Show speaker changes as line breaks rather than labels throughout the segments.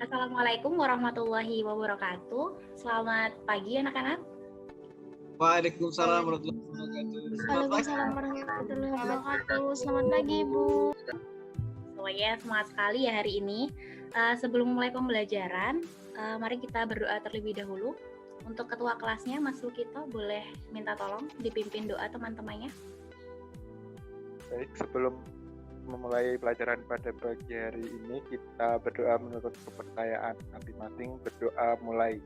Assalamualaikum warahmatullahi wabarakatuh. Selamat pagi anak-anak.
Waalaikumsalam warahmatullahi wabarakatuh.
Waalaikumsalam warahmatullahi wabarakatuh. Selamat pagi, Bu.
Semuanya semangat sekali ya hari ini. Sebelum mulai pembelajaran, mari kita berdoa terlebih dahulu. Untuk ketua kelasnya, Mas Lukito, boleh minta tolong dipimpin doa teman-temannya.
Baik, sebelum memulai pelajaran pada pagi hari ini, kita berdoa menurut kepercayaan masing-masing. Berdoa mulai.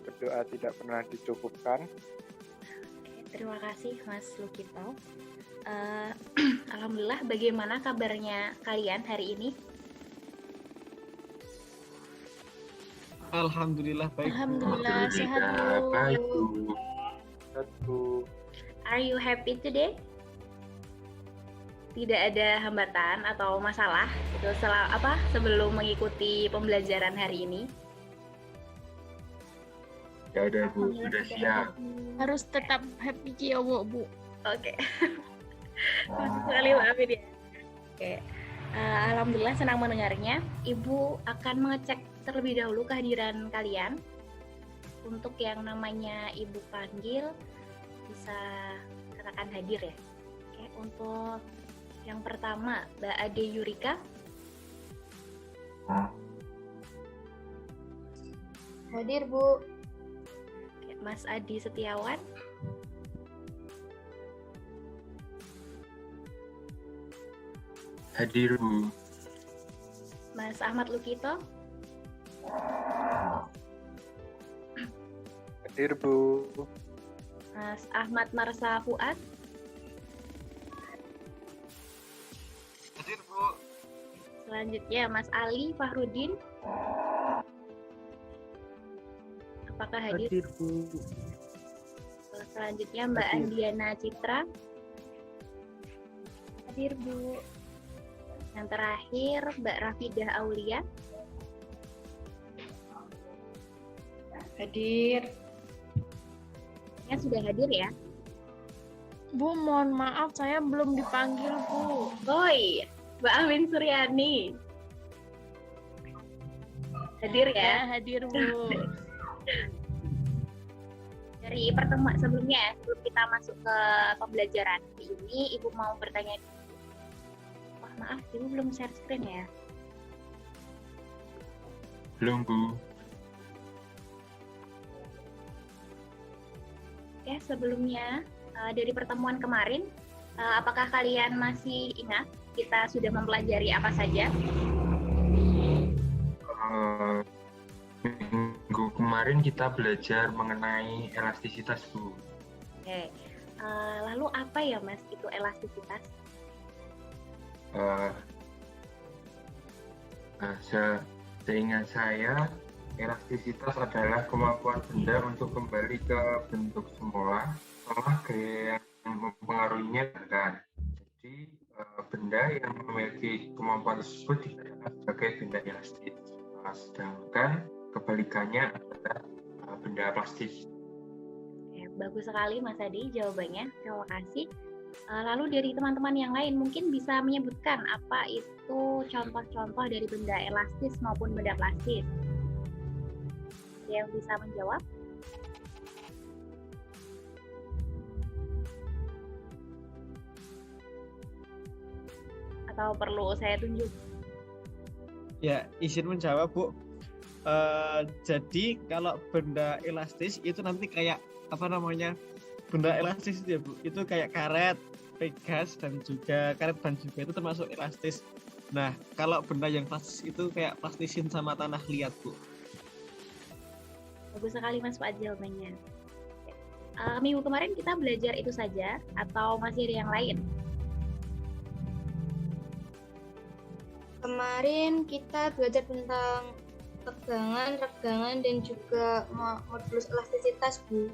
Berdoa tidak pernah dicukupkan.
Terima kasih Mas Lukito. Alhamdulillah, bagaimana kabarnya kalian hari ini?
Alhamdulillah baik.
Alhamdulillah sehat, Bu.
Satu.
Are you happy today? Tidak ada hambatan atau masalah itu sebelum mengikuti pembelajaran hari ini?
Ya udah Bu, sudah siap.
Harus tetap happy Kiyowo, Bu.
Oke. Terima sekali maafin ya. Oke. Alhamdulillah senang mendengarnya. Ibu akan mengecek terlebih dahulu kehadiran kalian. Untuk yang namanya Ibu panggil bisa katakan hadir ya. Oke, untuk yang pertama Mbak Ade Yurika.
Hadir, Bu.
Oke, Mas Adi Setiawan.
Hadir Bu.
Mas Ahmad Lukito.
Hadir Bu.
Mas Ahmad Marsa Fuad.
Hadir Bu.
Selanjutnya Mas Ali Fahrudin. Apakah hadir?
Hadir Bu.
Selanjutnya Mbak
Hadir.
Andiana Citra. Hadir Bu. Yang terakhir Mbak Rafidah Aulia.
Hadir.
Ya, sudah hadir ya.
Bu, mohon maaf saya belum dipanggil, Bu.
Oi, Mbak Amin Suryani. Hadir ya.
Hadir, Bu.
Dari pertemuan sebelumnya, sebelum kita masuk ke pembelajaran ini, Ibu mau bertanya. Wah, maaf, Ibu belum share screen ya.
Belum Bu.
Oke, sebelumnya dari pertemuan kemarin, apakah kalian masih ingat kita sudah mempelajari apa saja?
Minggu kemarin kita belajar mengenai elastisitas Bu.
Oke, lalu apa ya Mas itu elastisitas?
Seingat saya, elastisitas adalah kemampuan benda untuk kembali ke bentuk semula setelah gaya yang mempengaruhinya kan. Jadi benda yang memiliki kemampuan tersebut dikatakan sebagai benda elastis. Sedangkan kebalikannya adalah benda plastis.
Oke, bagus sekali Mas Adi jawabannya. Terima kasih. Lalu dari teman-teman yang lain mungkin bisa menyebutkan apa itu contoh-contoh dari benda elastis maupun benda plastis. Ada yang bisa menjawab? Atau perlu saya tunjuk?
Ya, izin menjawab Bu. Jadi kalau benda elastis itu nanti kayak benda elastis itu ya Bu. Itu kayak karet, pegas dan juga karet ban juga itu termasuk elastis. Nah, kalau benda yang plastis itu kayak plastisin sama tanah liat Bu.
Bagus sekali Mas Pak jawabannya. Minggu kemarin kita belajar itu saja atau masih ada yang lain?
Kemarin kita belajar tentang tegangan, regangan, dan juga modulus elastisitas, Bu.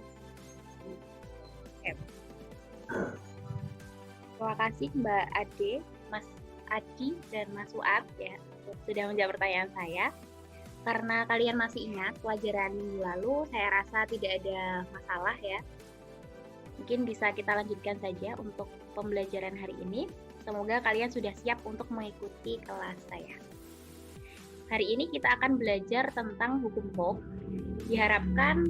Terima kasih Mbak Ade, Mas Adi, dan Mas Fuad ya sudah menjawab pertanyaan saya. Karena kalian masih ingat pelajaran minggu lalu, saya rasa tidak ada masalah ya. Mungkin bisa kita lanjutkan saja untuk pembelajaran hari ini. Semoga kalian sudah siap untuk mengikuti kelas saya. Hari ini kita akan belajar tentang hukum hoax. Diharapkan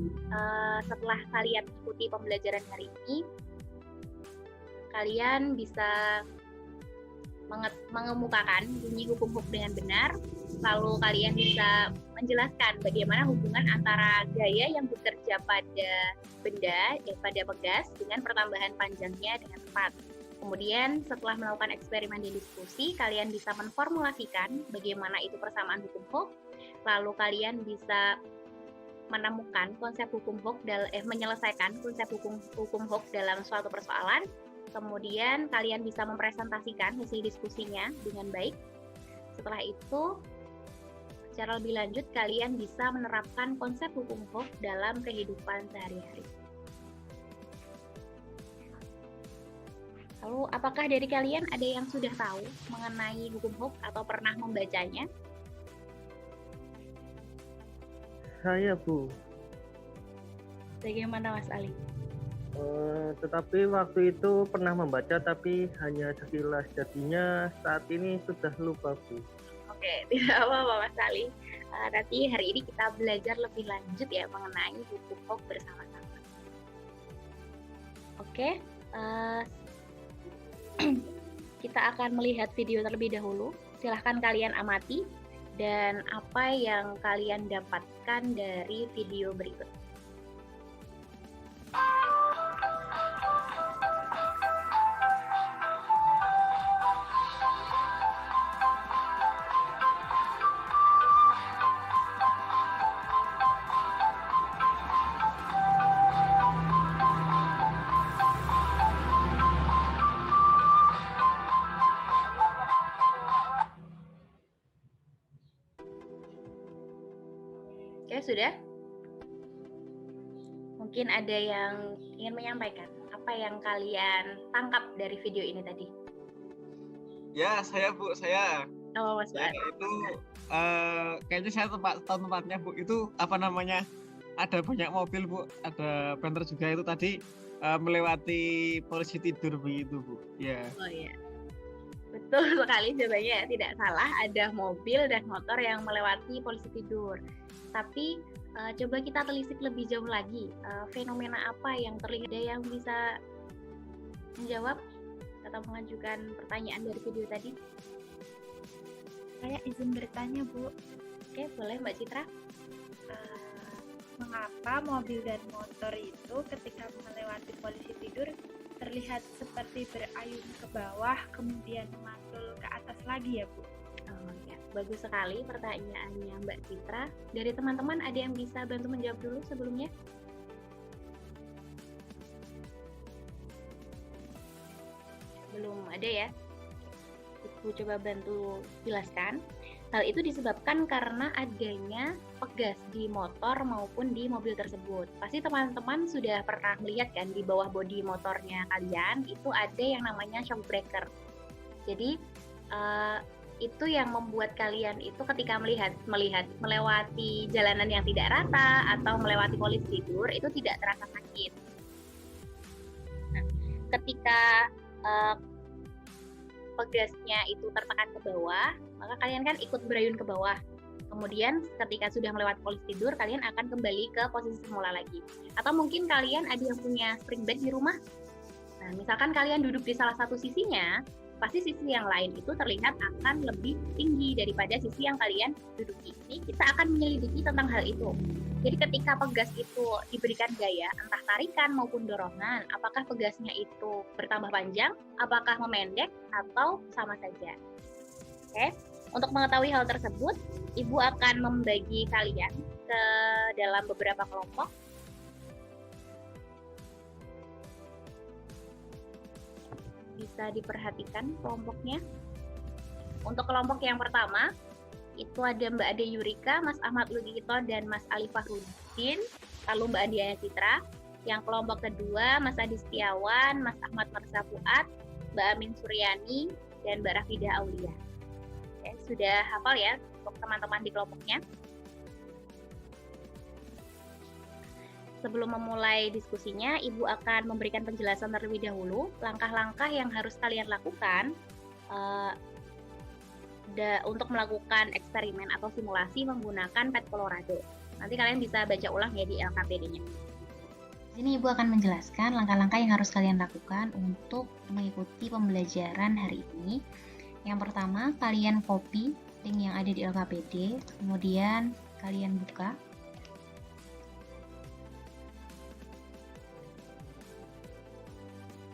setelah kalian ikuti pembelajaran hari ini, kalian bisa mengemukakan bunyi hukum hoax dengan benar, lalu kalian bisa menjelaskan bagaimana hubungan antara gaya yang bekerja pada benda, pada pegas, dengan pertambahan panjangnya dengan tepat. Kemudian setelah melakukan eksperimen dan diskusi, kalian bisa menformulasikan bagaimana itu persamaan hukum hoax, lalu kalian bisa menemukan konsep hukum hoax, menyelesaikan konsep hukum hoax dalam suatu persoalan. Kemudian kalian bisa mempresentasikan hasil diskusinya dengan baik. Setelah itu, secara lebih lanjut kalian bisa menerapkan konsep hukum hoax dalam kehidupan sehari-hari. Lalu, apakah dari kalian ada yang sudah tahu mengenai hukum hoax atau pernah membacanya?
Saya, Bu.
Bagaimana Mas Ali?
Tetapi waktu itu pernah membaca tapi hanya sekilas, jadinya saat ini sudah lupa, Bu.
Oke, tidak apa-apa Mas Ali. Nanti hari ini kita belajar lebih lanjut ya mengenai hukum hoax bersama-sama. Oke, kita akan melihat video terlebih dahulu. Silahkan kalian amati dan apa yang kalian dapatkan dari video berikut. Oke, sudah? Mungkin ada yang ingin menyampaikan apa yang kalian tangkap dari video ini tadi?
Ya, saya Bu, saya.
Oh, Mas
Ya,
Fuad.
itu kayaknya saya tahu tempatnya Bu. Itu apa namanya? Ada banyak mobil Bu, ada banter juga itu tadi melewati polisi tidur begitu Bu. Ya.
Oh iya. Betul sekali jawabannya, tidak salah, ada mobil dan motor yang melewati polisi tidur. Tapi coba kita telisik lebih jauh lagi, fenomena apa yang terlihat, ada yang bisa menjawab atau mengajukan pertanyaan dari video tadi?
Saya izin bertanya, Bu.
Oke, boleh Mbak Citra.
Mengapa mobil dan motor itu ketika melewati polisi tidur terlihat seperti berayun ke bawah kemudian memantul ke atas lagi ya, Bu?
Oh ya, bagus sekali pertanyaannya Mbak Citra. Dari teman-teman ada yang bisa bantu menjawab dulu sebelumnya? Belum ada ya? Ibu coba bantu jelaskan. Hal itu disebabkan karena adanya pegas di motor maupun di mobil tersebut. Pasti teman-teman sudah pernah melihat kan di bawah bodi motornya kalian itu ada yang namanya shock breaker. Jadi itu yang membuat kalian itu ketika melihat melewati jalanan yang tidak rata atau melewati polisi tidur itu tidak terasa sakit. Nah, ketika pegasnya itu tertekan ke bawah, maka kalian kan ikut berayun ke bawah. Kemudian ketika sudah melewati polisi tidur, kalian akan kembali ke posisi semula lagi. Atau mungkin kalian ada yang punya spring bed di rumah. Nah, misalkan kalian duduk di salah satu sisinya, pasti sisi yang lain itu terlihat akan lebih tinggi daripada sisi yang kalian duduki. Ini kita akan menyelidiki tentang hal itu. Jadi ketika pegas itu diberikan gaya, entah tarikan maupun dorongan, apakah pegasnya itu bertambah panjang, apakah memendek, atau sama saja. Oke, untuk mengetahui hal tersebut, Ibu akan membagi kalian ke dalam beberapa kelompok. Bisa diperhatikan kelompoknya. Untuk kelompok yang pertama, itu ada Mbak Ade Yurika, Mas Ahmad Lugito, dan Mas Ali Fahruddin, lalu Mbak Andiana Citra. Yang kelompok kedua, Mas Adi Setiawan, Mas Ahmad Marsa Fuad, Mbak Amin Suryani, dan Mbak Rafidah Aulia. Oke, sudah hafal ya untuk teman-teman di kelompoknya? sebelum memulai diskusinya, Ibu akan memberikan penjelasan terlebih dahulu langkah-langkah yang harus kalian lakukan eh, untuk melakukan eksperimen atau simulasi menggunakan pet Colorado. Nanti kalian bisa baca ulang ya di LKPD-nya. Di sini Ibu akan menjelaskan langkah-langkah yang harus kalian lakukan untuk mengikuti pembelajaran hari ini. Yang pertama, kalian copy link yang ada di LKPD, kemudian kalian buka.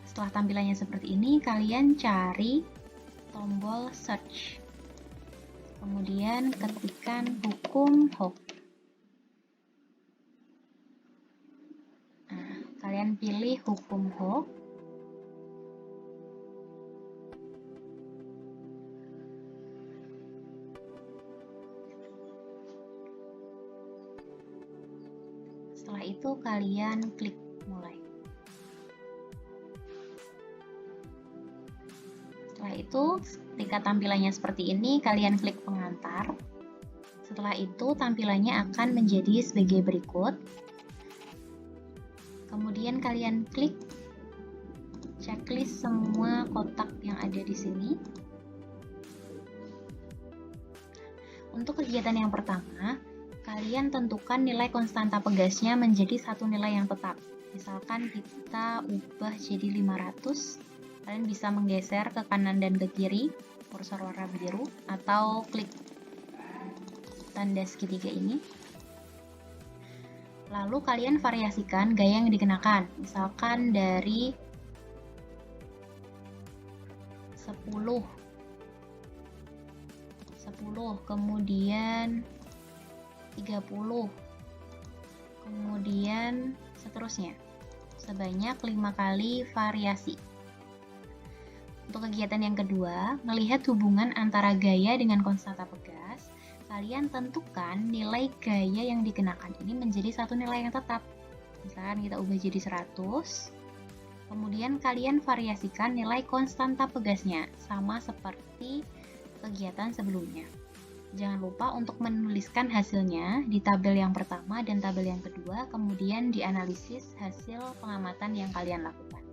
Setelah tampilannya seperti ini, kalian cari tombol search. Kemudian ketikkan hukum Hooke. Nah, kalian pilih hukum Hooke. Setelah itu kalian klik mulai. Setelah itu, ketika tampilannya seperti ini, kalian klik pengantar. Setelah itu, tampilannya akan menjadi sebagai berikut. Kemudian kalian klik checklist semua kotak yang ada di sini. Untuk kegiatan yang pertama, kalian tentukan nilai konstanta pegasnya menjadi satu nilai yang tetap. Misalkan kita ubah jadi 500, kalian bisa menggeser ke kanan dan ke kiri kursor warna biru atau klik tanda segitiga ini. Lalu kalian variasikan gaya yang dikenakan, misalkan dari 10, kemudian 30, kemudian seterusnya, sebanyak 5 kali variasi. Untuk kegiatan yang kedua, melihat hubungan antara gaya dengan konstanta pegas, kalian tentukan nilai gaya yang dikenakan ini menjadi satu nilai yang tetap. Misalkan kita ubah jadi 100, kemudian kalian variasikan nilai konstanta pegasnya, sama seperti kegiatan sebelumnya. Jangan lupa untuk menuliskan hasilnya di tabel yang pertama dan tabel yang kedua, kemudian dianalisis hasil pengamatan yang kalian lakukan.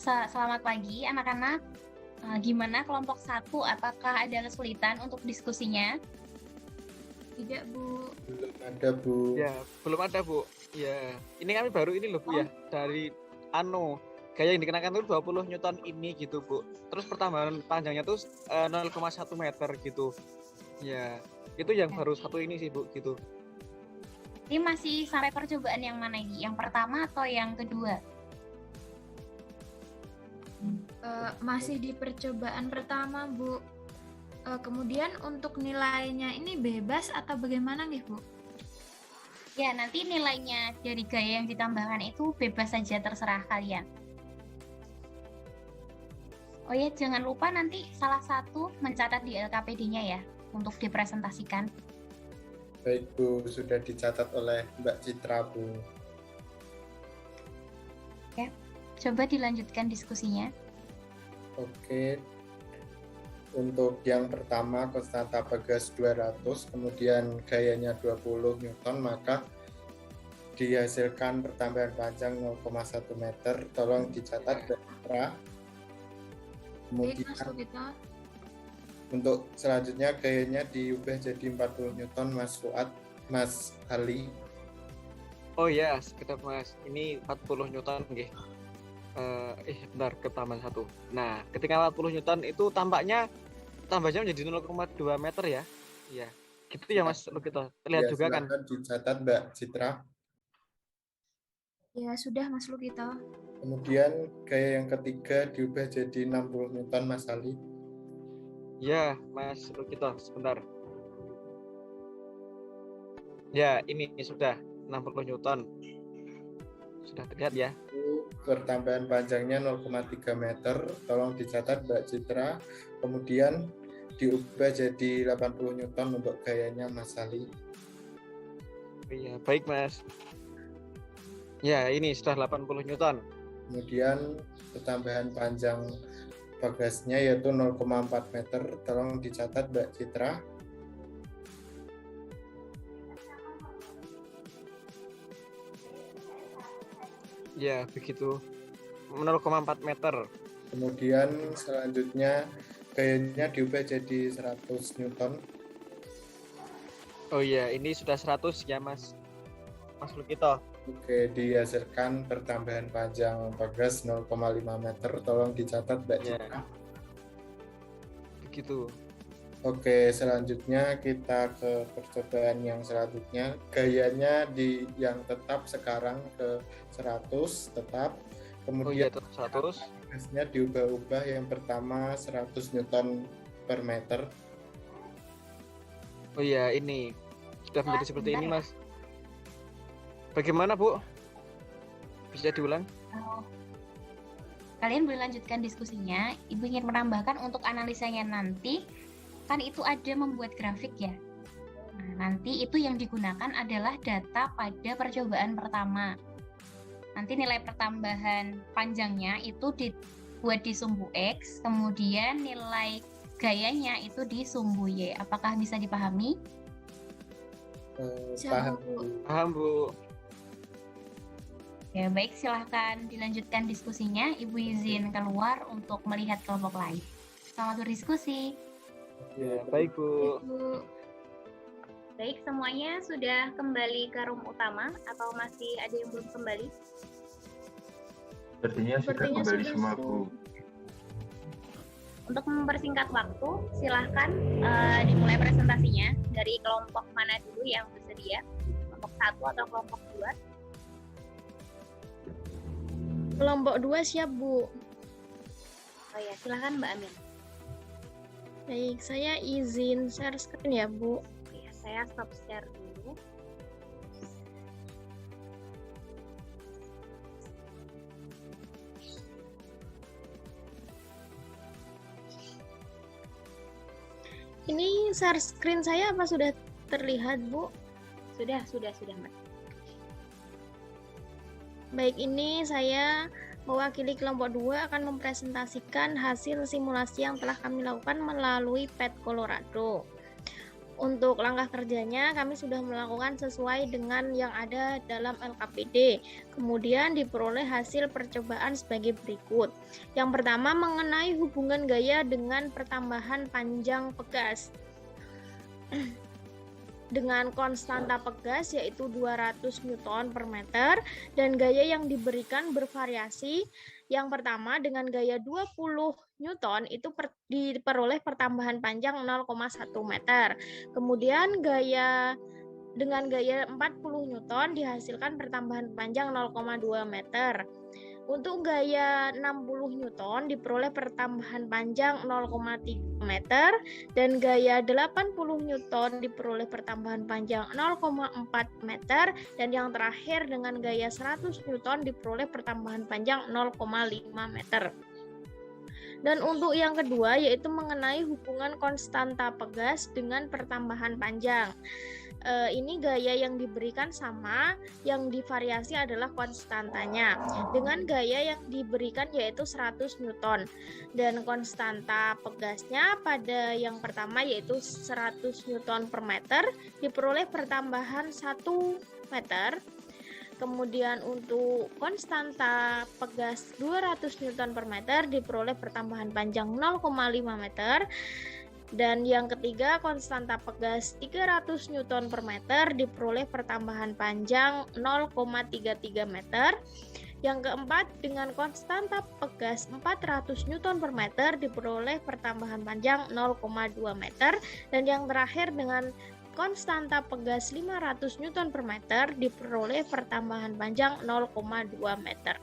Selamat pagi anak-anak. Gimana kelompok 1? Apakah ada kesulitan untuk diskusinya?
Tidak, Bu.
Belum ada, Bu.
Ya, belum ada, Bu. Ya, ini kami baru ini loh, Bu ya. Dari gaya yang dikenakan itu 20 Newton ini gitu, Bu. Terus pertambahan panjangnya tuh 0,1 meter gitu. Ya, itu yang baru satu ini sih, Bu, gitu.
Ini masih sampai percobaan yang mana ini? Yang pertama atau yang kedua?
Masih di percobaan pertama, Bu. Kemudian untuk nilainya ini bebas atau bagaimana nih, Bu?
Ya, nanti nilainya dari gaya yang ditambahkan itu bebas saja, terserah kalian. Oh ya, jangan lupa nanti salah satu mencatat di LKPD-nya ya, untuk dipresentasikan.
Baik, Bu. Sudah dicatat oleh Mbak Citra, Bu.
Oke, coba dilanjutkan diskusinya.
Oke. Untuk yang pertama, konstanta pegas 200, kemudian gayanya 20 Newton, maka dihasilkan pertambahan panjang 0,1 meter. Tolong dicatat, Mbak Citra. Kemudian untuk selanjutnya gayanya diubah jadi 40 Newton, Mas Fuad, Mas Ali.
Oh ya, sekedar Mas. Ini 40 Newton nggih. Bentar, ketambahan 1. Nah, ketika 40 Newton itu tambahnya menjadi 0,2 meter ya. Iya. Gitu ya Mas Lukito. Terlihat
Ya,
juga kan.
silakan dicatat, Mbak Citra.
Ya, sudah, Mas Lukito.
Kemudian gaya yang ketiga diubah jadi 60 Newton, Mas Ali.
Ya, Mas Lukito, sebentar. Ya, ini sudah 60 Newton. Sudah terlihat ya.
Pertambahan panjangnya 0,3 meter. Tolong dicatat, Mbak Citra. Kemudian diubah jadi 80 Newton untuk gayanya, Mas Ali.
Iya, baik Mas. Ya, ini sudah 80 Newton.
Kemudian pertambahan panjang pegasnya yaitu 0,4 meter. Tolong dicatat Mbak Citra.
Ya, begitu. 0,4 meter.
Kemudian selanjutnya gayanya diubah jadi 100 Newton.
Oh iya, ini sudah 100 ya, Mas Lukito.
Oke, dihasilkan pertambahan panjang pegas 0,5 meter. Tolong dicatat Mbak
Ya.
Citra.
Begitu.
Oke, selanjutnya kita ke percobaan yang selanjutnya. Gayanya yang tetap sekarang ke 100 tetap.
Oh iya,
Kemudian
100.
gasnya diubah-ubah. Yang pertama 100 Newton per meter.
Oh iya, ini sudah menjadi seperti ini,
bentar ya.
Mas. Bagaimana, Bu? Bisa diulang?
Kalian boleh lanjutkan diskusinya. Ibu ingin menambahkan untuk analisanya nanti, kan itu ada membuat grafik ya. Nah, nanti itu yang digunakan adalah data pada percobaan pertama. Nanti nilai pertambahan panjangnya itu dibuat di sumbu X, kemudian nilai gayanya itu di sumbu Y. Apakah bisa dipahami?
Paham.
Paham, Bu.
Ya, baik, silahkan dilanjutkan diskusinya. Ibu izin keluar untuk melihat kelompok lain. Selamat berdiskusi.
Ya, baik, Bu.
Bu.
Baik, semuanya sudah kembali ke room utama atau masih ada yang belum kembali?
Sepertinya sudah
Sepertinya
kembali
sudah
semua, Bu.
Untuk mempersingkat waktu, silahkan dimulai presentasinya dari kelompok mana dulu yang bersedia, kelompok 1 atau kelompok 2.
Kelompok 2 siap, Bu.
Oh ya, silahkan Mbak Amin.
Baik, saya izin share screen ya, Bu.
Ya, saya stop share dulu.
Ini share screen saya apa sudah terlihat, Bu?
Sudah Mbak.
Baik, ini saya mewakili kelompok 2 akan mempresentasikan hasil simulasi yang telah kami lakukan melalui PET Colorado. Untuk langkah kerjanya, kami sudah melakukan sesuai dengan yang ada dalam LKPD. Kemudian diperoleh hasil percobaan sebagai berikut. Yang pertama, mengenai hubungan gaya dengan pertambahan panjang pegas. Dengan konstanta pegas yaitu 200 Newton per meter dan gaya yang diberikan bervariasi. Yang pertama dengan gaya 20 Newton itu diperoleh pertambahan panjang 0,1 meter. Kemudian dengan gaya 40 Newton dihasilkan pertambahan panjang 0,2 meter. Untuk gaya 60 Newton diperoleh pertambahan panjang 0,3 meter dan gaya 80 Newton diperoleh pertambahan panjang 0,4 meter dan yang terakhir dengan gaya 100 Newton diperoleh pertambahan panjang 0,5 meter. Dan untuk yang kedua yaitu mengenai hubungan konstanta pegas dengan pertambahan panjang. Ini gaya yang diberikan sama, yang divariasi adalah konstantanya. Dengan gaya yang diberikan yaitu 100 Newton. Dan konstanta pegasnya pada yang pertama yaitu 100 Newton per meter diperoleh pertambahan 1 meter. Kemudian untuk konstanta pegas 200 Newton per meter diperoleh pertambahan panjang 0,5 meter. Dan yang ketiga, konstanta pegas 300 Newton per meter diperoleh pertambahan panjang 0,33 meter. Yang keempat, dengan konstanta pegas 400 Newton per meter diperoleh pertambahan panjang 0,2 meter. Dan yang terakhir, dengan konstanta pegas 500 Newton per meter diperoleh pertambahan panjang 0,2 meter.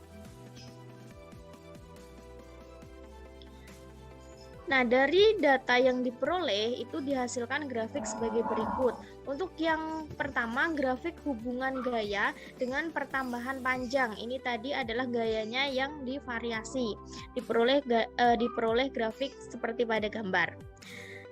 Nah, dari data yang diperoleh itu dihasilkan grafik sebagai berikut. Untuk yang pertama, grafik hubungan gaya dengan pertambahan panjang. Ini tadi adalah gayanya yang divariasi. Diperoleh grafik seperti pada gambar.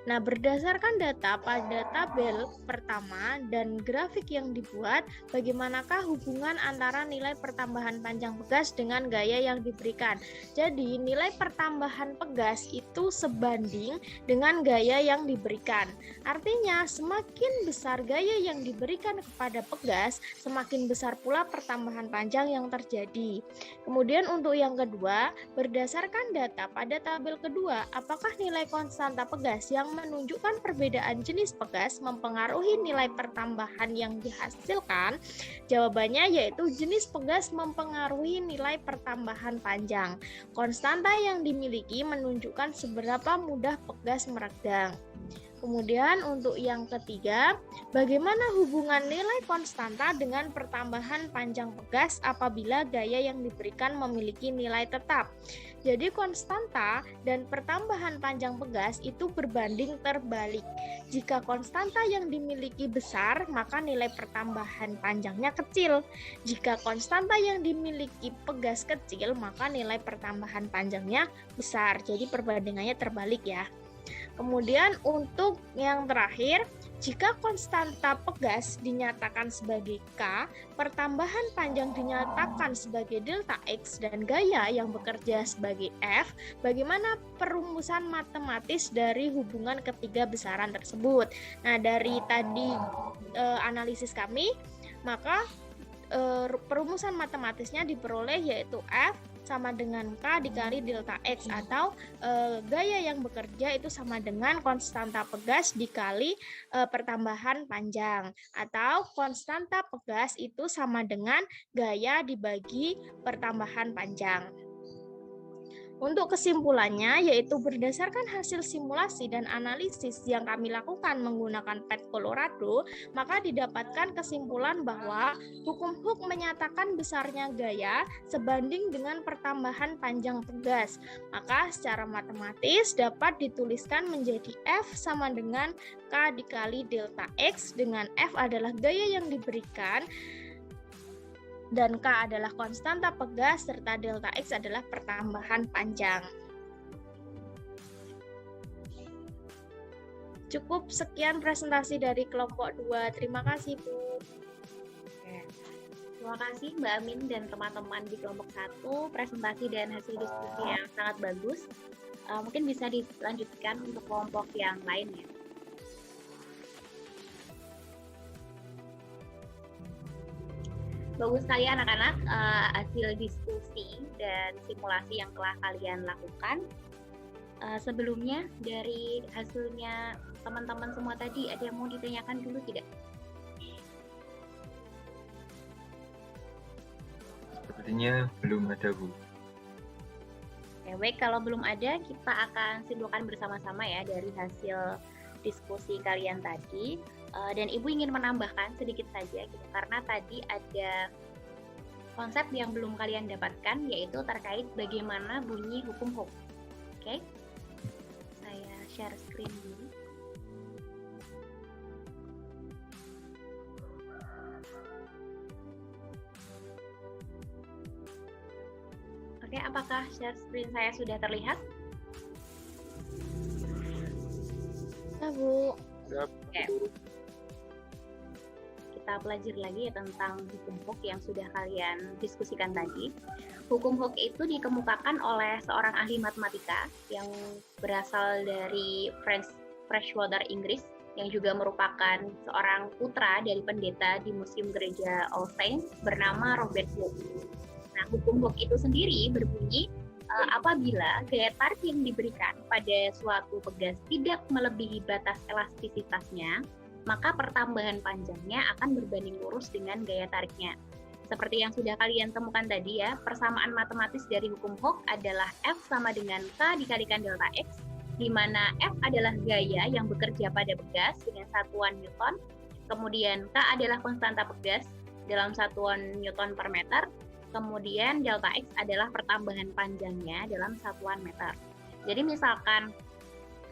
Nah, berdasarkan data pada tabel pertama dan grafik yang dibuat, bagaimanakah hubungan antara nilai pertambahan panjang pegas dengan gaya yang diberikan? Jadi, nilai pertambahan pegas itu sebanding dengan gaya yang diberikan. Artinya, semakin besar gaya yang diberikan kepada pegas, semakin besar pula pertambahan panjang yang terjadi. Kemudian untuk yang kedua, berdasarkan data pada tabel kedua, apakah nilai konstanta pegas yang menunjukkan perbedaan jenis pegas mempengaruhi nilai pertambahan yang dihasilkan? Jawabannya yaitu jenis pegas mempengaruhi nilai pertambahan panjang. Konstanta yang dimiliki menunjukkan seberapa mudah pegas meredang. Kemudian untuk yang ketiga, bagaimana hubungan nilai konstanta dengan pertambahan panjang pegas apabila gaya yang diberikan memiliki nilai tetap? Jadi konstanta dan pertambahan panjang pegas itu berbanding terbalik. Jika konstanta yang dimiliki besar, maka nilai pertambahan panjangnya kecil. Jika konstanta yang dimiliki pegas kecil, maka nilai pertambahan panjangnya besar. Jadi perbandingannya terbalik ya. Kemudian untuk yang terakhir, jika konstanta pegas dinyatakan sebagai K, pertambahan panjang dinyatakan sebagai delta X, dan gaya yang bekerja sebagai F, bagaimana perumusan matematis dari hubungan ketiga besaran tersebut? Nah, dari tadi analisis kami, maka perumusan matematisnya diperoleh yaitu F sama dengan K dikali delta X, atau gaya yang bekerja itu sama dengan konstanta pegas dikali pertambahan panjang, atau konstanta pegas itu sama dengan gaya dibagi pertambahan panjang. Untuk kesimpulannya, yaitu berdasarkan hasil simulasi dan analisis yang kami lakukan menggunakan PET Colorado, maka didapatkan kesimpulan bahwa hukum Hooke menyatakan besarnya gaya sebanding dengan pertambahan panjang pegas. Maka secara matematis dapat dituliskan menjadi F sama dengan K dikali delta X, dengan F adalah gaya yang diberikan, dan K adalah konstanta pegas, serta delta X adalah pertambahan panjang. Cukup sekian presentasi dari kelompok 2. Terima kasih, Bu.
Terima kasih Mbak Amin dan teman-teman di kelompok 1, presentasi dan hasil diskusi yang sangat bagus. Mungkin bisa dilanjutkan untuk kelompok yang lain ya. Bagus sekali anak-anak, hasil diskusi dan simulasi yang telah kalian lakukan. Sebelumnya dari hasilnya teman-teman semua tadi, ada yang mau ditanyakan dulu tidak?
Sepertinya belum ada, Bu.
Oke, baik, kalau belum ada, kita akan simpulkan bersama-sama ya dari hasil diskusi kalian tadi. Dan Ibu ingin menambahkan sedikit saja gitu, karena tadi ada konsep yang belum kalian dapatkan, yaitu terkait bagaimana bunyi hukum Hooke. Oke, saya share screen dulu. Oke, apakah share screen saya sudah terlihat?
Ya, Bu.
Oke. Kita pelajari lagi ya tentang hukum Hooke yang sudah kalian diskusikan tadi. Hukum Hooke itu dikemukakan oleh seorang ahli matematika yang berasal dari Freshwater, Inggris, yang juga merupakan seorang putra dari pendeta di Museum Gereja All Saints bernama Robert Hooke. Nah, hukum Hooke itu sendiri berbunyi apabila gaya tarik yang diberikan pada suatu pegas tidak melebihi batas elastisitasnya, maka pertambahan panjangnya akan berbanding lurus dengan gaya tariknya. Seperti yang sudah kalian temukan tadi ya, persamaan matematis dari hukum Hooke adalah F sama dengan K dikalikan delta X, di mana F adalah gaya yang bekerja pada pegas dengan satuan Newton, kemudian K adalah konstanta pegas dalam satuan Newton per meter, kemudian delta X adalah pertambahan panjangnya dalam satuan meter. Jadi misalkan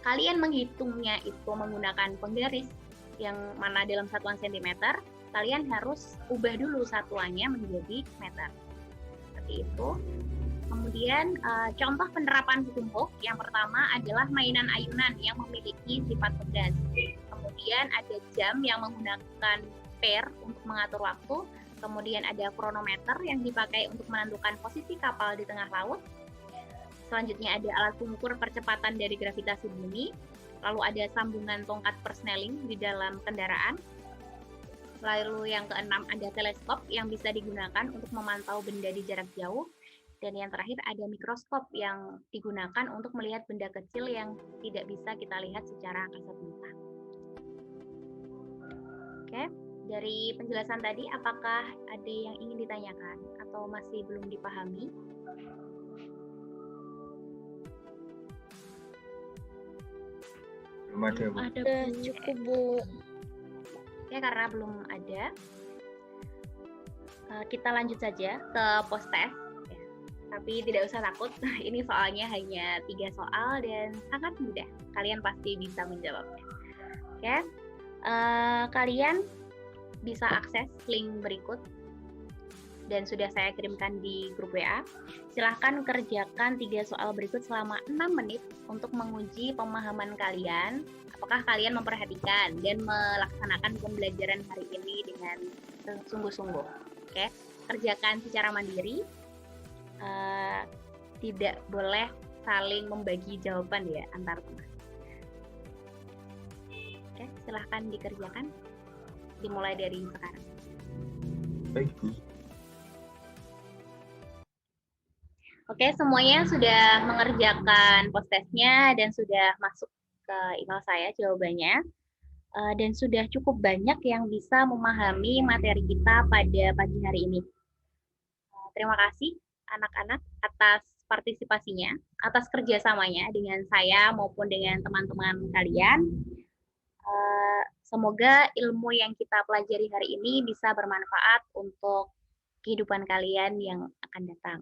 kalian menghitungnya itu menggunakan penggaris, yang mana dalam satuan sentimeter, kalian harus ubah dulu satuannya menjadi meter. Seperti itu. Kemudian contoh penerapan hukum hook yang pertama adalah mainan ayunan yang memiliki sifat tegas. Kemudian ada jam yang menggunakan pair untuk mengatur waktu. Kemudian ada kronometer yang dipakai untuk menentukan posisi kapal di tengah laut. Selanjutnya ada alat pengukur percepatan dari gravitasi bumi. Lalu ada sambungan tongkat persneling di dalam kendaraan. Lalu yang keenam ada teleskop yang bisa digunakan untuk memantau benda di jarak jauh. Dan yang terakhir ada mikroskop yang digunakan untuk melihat benda kecil yang tidak bisa kita lihat secara kasat mata. Oke, dari penjelasan tadi apakah ada yang ingin ditanyakan atau masih belum dipahami?
Belum ada, Bu.
Ada cukup, Bu.
Oke, karena belum ada, kita lanjut saja ke post test. Tapi tidak usah takut, ini soalnya hanya 3 soal dan sangat mudah. Kalian pasti bisa menjawabnya. Oke, kalian bisa akses link berikut dan sudah saya kirimkan di grup WA. Silahkan kerjakan 3 soal berikut selama 6 menit untuk menguji pemahaman kalian. Apakah kalian memperhatikan dan melaksanakan pembelajaran hari ini dengan sungguh-sungguh. Oke, kerjakan secara mandiri. Tidak boleh saling membagi jawaban ya antar teman. Oke, silahkan dikerjakan. Dimulai dari sekarang.
Baik, Bu.
Oke, semuanya sudah mengerjakan post testnya dan sudah masuk ke email saya jawabannya. Dan sudah cukup banyak yang bisa memahami materi kita pada pagi hari ini. Terima kasih anak-anak atas partisipasinya, atas kerjasamanya dengan saya maupun dengan teman-teman kalian. Semoga ilmu yang kita pelajari hari ini bisa bermanfaat untuk kehidupan kalian yang akan datang.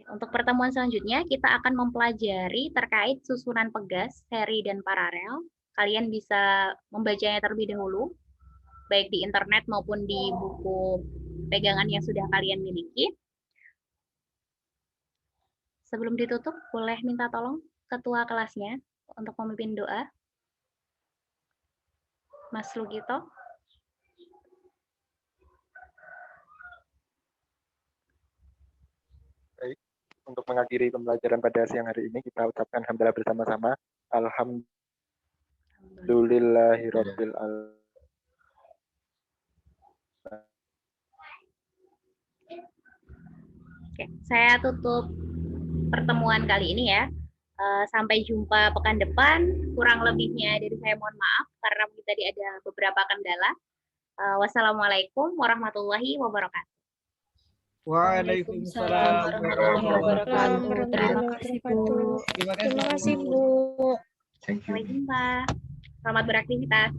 Untuk pertemuan selanjutnya, kita akan mempelajari terkait susunan pegas, seri, dan paralel. Kalian bisa membacanya terlebih dahulu, baik di internet maupun di buku pegangan yang sudah kalian miliki. Sebelum ditutup, boleh minta tolong ketua kelasnya untuk memimpin doa. Mas Lugito.
Baik, untuk mengakhiri pembelajaran pada siang hari ini, kita ucapkan hamdalah bersama-sama. Alhamdulillahirabbil alamin.
Oke, saya tutup pertemuan kali ini ya. Sampai jumpa pekan depan. Kurang lebihnya dari saya mohon maaf karena tadi ada beberapa kendala. Wassalamualaikum warahmatullahi wabarakatuh.
Waalaikumsalam warahmatullahi wabarakatuh.
Terima kasih, Bu.
Terima
Terima kasih, Bu.
Thank you.
Sampai jumpa. Selamat beraktivitas.